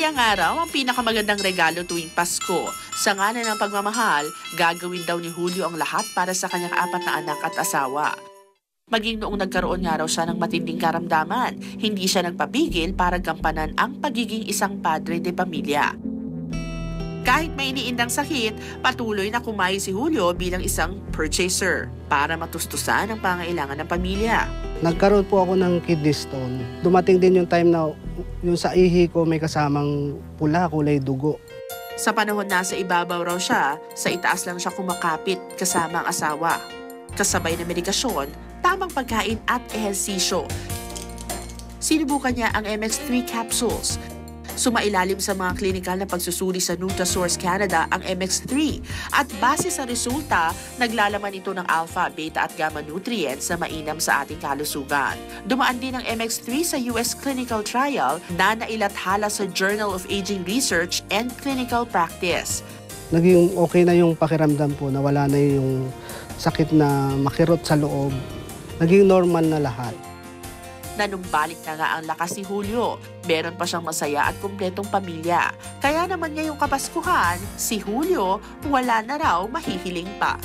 Siya nga raw ang pinakamagandang regalo tuwing Pasko. Sa ngalan ng pagmamahal, gagawin daw ni Julio ang lahat para sa kanyang 4 na anak at asawa. Maging noong nagkaroon nga raw siya ng matinding karamdaman, hindi siya nagpapigil para gampanan ang pagiging isang padre de pamilya. Kahit may iniindang sakit, patuloy na kumain si Julio bilang isang purchaser para matustusan ang pangailangan ng pamilya. Nagkaroon po ako ng kidney stone. Dumating din yung time na yung sa ihi ko may kasamang pula, kulay dugo. Sa panahon nasa ibabaw raw siya, sa itaas lang siya kumakapit kasama ang asawa. Kasabay na medikasyon, tamang pagkain at ehersisyo. Sinubukan niya ang MX3 capsules. Sumailalim sa mga klinikal na pagsusuri sa Nutrasource Canada ang MX3 at base sa resulta, naglalaman ito ng alpha, beta at gamma nutrients na mainam sa ating kalusugan. Dumaan din ang MX3 sa US clinical trial na nailathala sa Journal of Aging Research and Clinical Practice. Naging okay na yung pakiramdam po, nawala na yung sakit na makirot sa loob. Naging normal na lahat. Nanumbalik na nga ang lakas ni Julio. Meron pa siyang masaya at kumpletong pamilya. Kaya naman ngayong Kapaskuhan, si Julio wala na raw mahihiling pa.